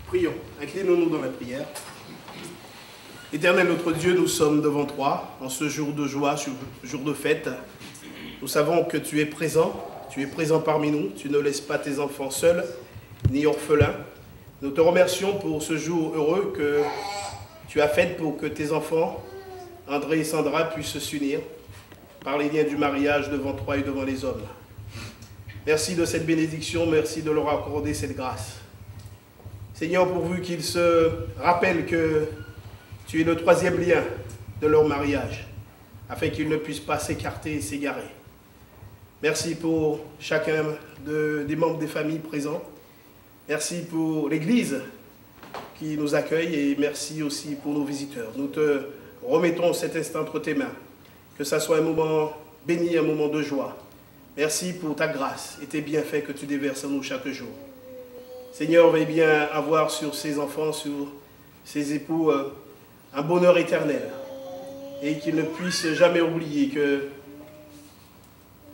Prions, inclinons-nous dans la prière. Éternel notre Dieu, nous sommes devant toi en ce jour de joie, ce jour de fête. Nous savons que tu es présent parmi nous, tu ne laisses pas tes enfants seuls ni orphelins. Nous te remercions pour ce jour heureux que tu as fait pour que tes enfants, André et Sandra, puissent s'unir par les liens du mariage devant toi et devant les hommes. Merci de cette bénédiction, merci de leur accorder cette grâce. Seigneur, pourvu qu'ils se rappellent que tu es le troisième lien de leur mariage, afin qu'ils ne puissent pas s'écarter et s'égarer. Merci pour chacun des membres des familles présents. Merci pour l'Église qui nous accueille et merci aussi pour nos visiteurs. Nous te remettons cet instant entre tes mains. Que ça soit un moment béni, un moment de joie. Merci pour ta grâce et tes bienfaits que tu déverses en nous chaque jour. Seigneur, veuille bien avoir sur ces enfants, sur ces époux, un bonheur éternel et qu'ils ne puissent jamais oublier que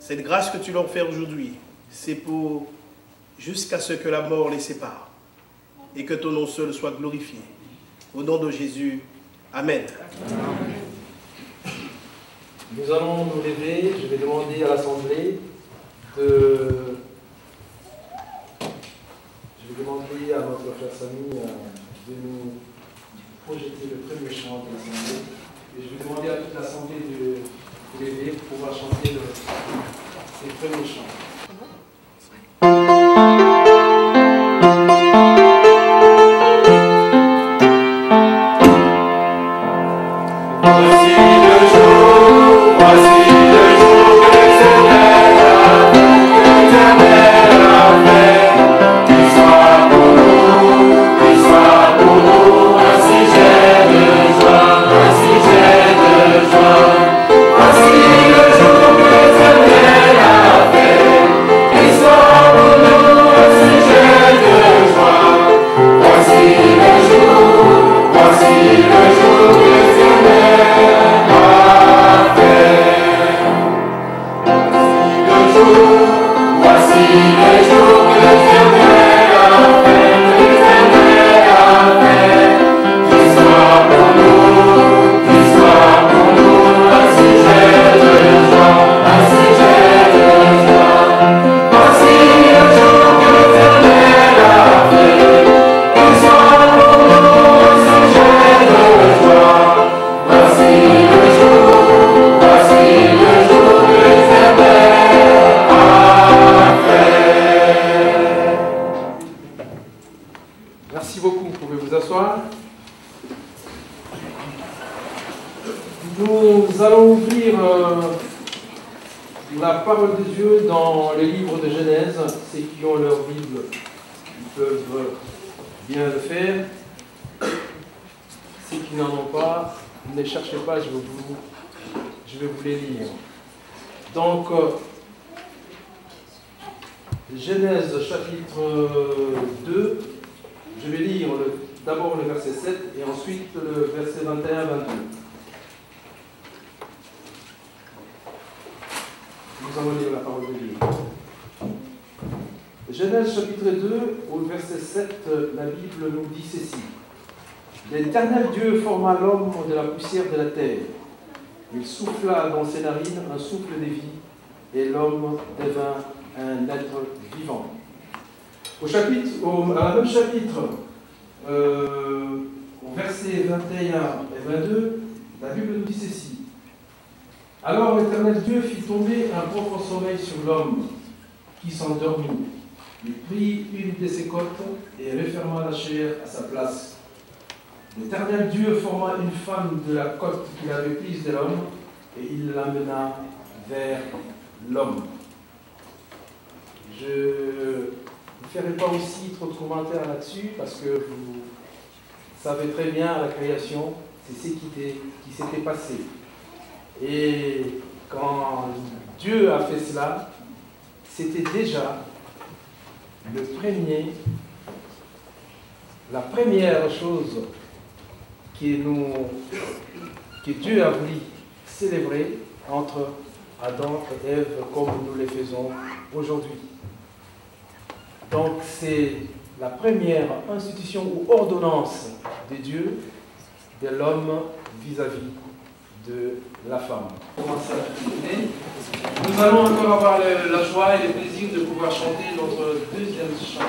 cette grâce que tu leur fais aujourd'hui, c'est pour jusqu'à ce que la mort les sépare et que ton nom seul soit glorifié. Au nom de Jésus, Amen. Nous allons nous lever. Je vais demander à l'Assemblée de... Je vais demander à notre frère Samy de nous projeter le premier chant de l'Assemblée. Et je vais demander à toute l'Assemblée de vous lever pour pouvoir chanter ces premiers chants. Nous allons ouvrir la parole de Dieu dans le livre de Genèse. Ceux qui ont leur Bible, ils peuvent bien le faire. Ceux qui n'en ont pas, ne cherchez pas, je vais vous les lire. Donc, Genèse chapitre 2, je vais lire d'abord le verset 7 et ensuite le verset 21-22. Nous allons lire la parole de Dieu. Genèse chapitre 2, au verset 7, la Bible nous dit ceci. L'Éternel Dieu forma l'homme de la poussière de la terre. Il souffla dans ses narines un souffle de vie, et l'homme devint un être vivant. À la même chapitre, au verset 21 et 22, la Bible nous dit ceci. Alors l'Éternel Dieu fit tomber un profond sommeil sur l'homme qui s'endormit. Il prit une de ses côtes et referma la chair à sa place. L'Éternel Dieu forma une femme de la côte qu'il avait prise de l'homme et il l'amena vers l'homme. Je ne ferai pas aussi trop de commentaires là-dessus parce que vous savez très bien à la création, c'est ce qui s'était passé. Et quand Dieu a fait cela, c'était déjà la première chose que Dieu a voulu célébrer entre Adam et Ève comme nous le faisons aujourd'hui. Donc c'est la première institution ou ordonnance de Dieu de l'homme vis-à-vis de la femme. Nous allons encore avoir la joie et le plaisir de pouvoir chanter notre deuxième chant.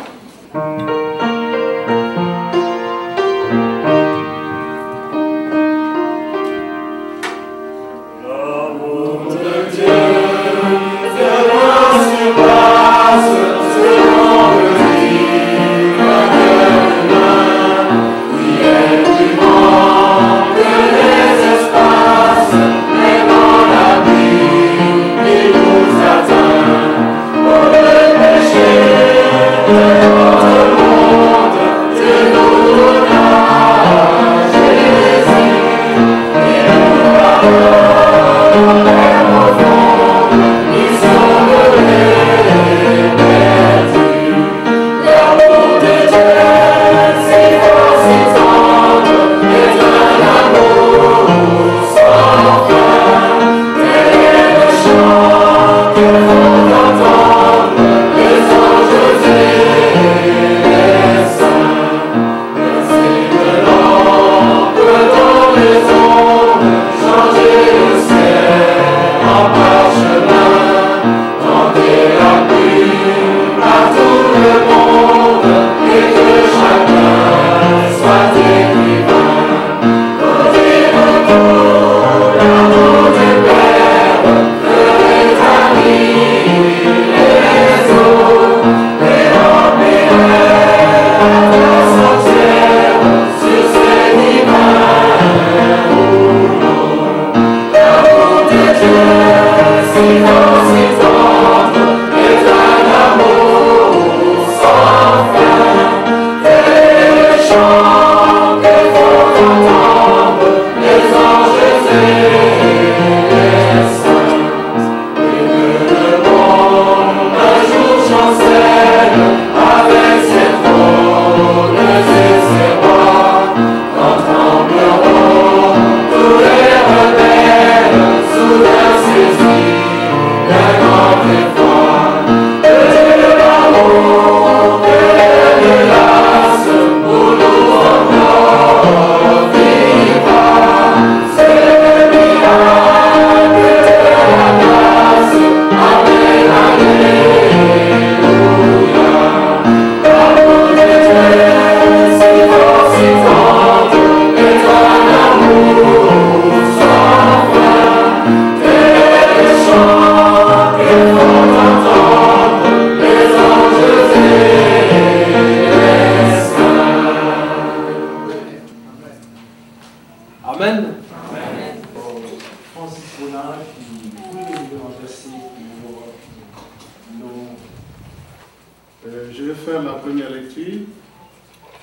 Je vais faire la première lecture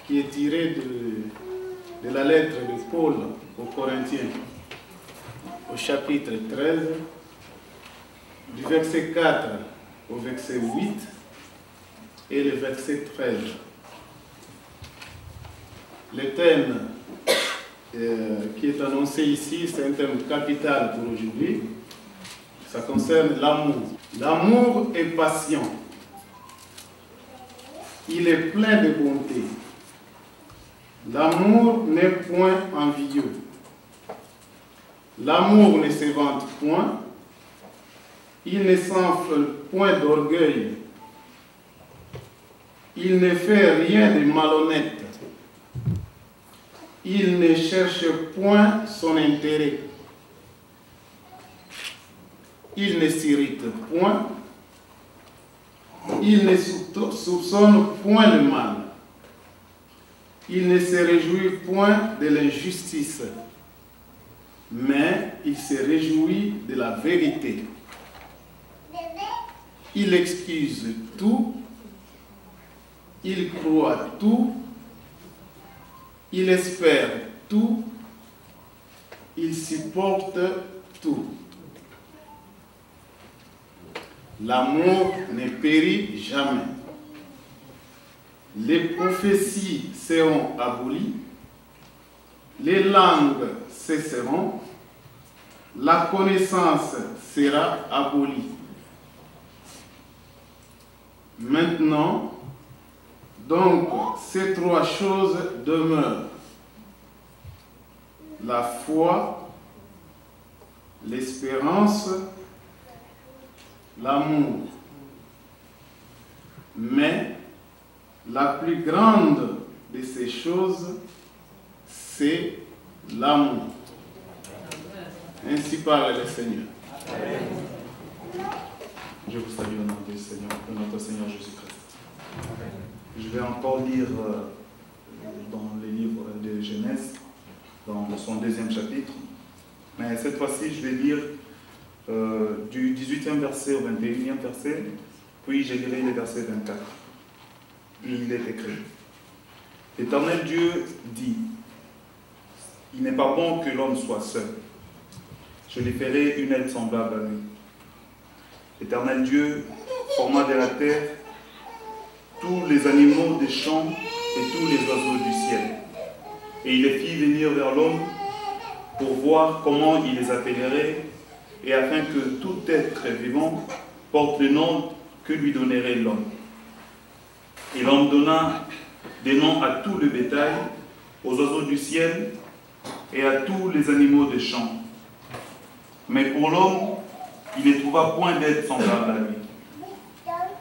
qui est tirée de la lettre de Paul aux Corinthiens, au chapitre 13, du verset 4 au verset 8 et le verset 13. Le thème qui est annoncé ici, c'est un thème capital pour aujourd'hui. Ça concerne l'amour. L'amour est patient. Il est plein de bonté. L'amour n'est point envieux. L'amour ne se vante point. Il ne s'enfle point d'orgueil. Il ne fait rien de malhonnête. Il ne cherche point son intérêt. Il ne s'irrite point. Il ne soupçonne point le mal. Il ne se réjouit point de l'injustice, mais il se réjouit de la vérité. Il excuse tout. Il croit tout. Il espère tout. Il supporte tout. L'amour ne périt jamais. Les prophéties seront abolies. Les langues cesseront. La connaissance sera abolie. Maintenant, Donc, ces trois choses demeurent. La foi, l'espérance, l'amour. Mais la plus grande de ces choses, c'est l'amour. Ainsi parle le Seigneur. Je vous salue au nom du Seigneur, de notre Seigneur Jésus-Christ. Je vais encore lire dans le livre de Genèse, dans son 2e chapitre. Mais cette fois-ci, je vais lire du 18e verset au 21e verset, puis je lirai le verset 24. Il est écrit: L'Éternel Dieu dit, il n'est pas bon que l'homme soit seul. Je lui ferai une aide semblable à lui. L'Éternel Dieu forma de la terre tous les animaux des champs et tous les oiseaux du ciel. Et il les fit venir vers l'homme pour voir comment il les appellerait, et afin que tout être vivant porte le nom que lui donnerait l'homme. Et l'homme donna des noms à tout le bétail, aux oiseaux du ciel et à tous les animaux des champs. Mais pour l'homme, il ne trouva point d'aide semblable à lui.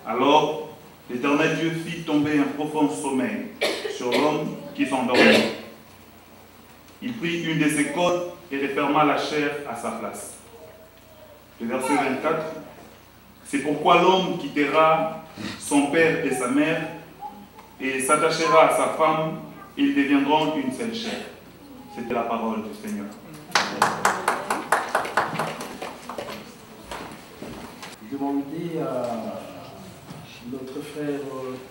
Alors, l'Éternel Dieu fit tomber un profond sommeil sur l'homme qui s'endormait. Il prit une de ses côtes et referma la chair à sa place. Le verset 24. C'est pourquoi l'homme quittera son père et sa mère et s'attachera à sa femme, et ils deviendront une seule chair. C'était la parole du Seigneur. Demander à notre frère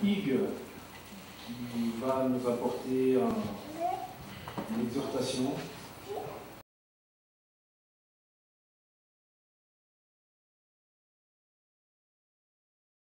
Hugues qui va nous apporter une exhortation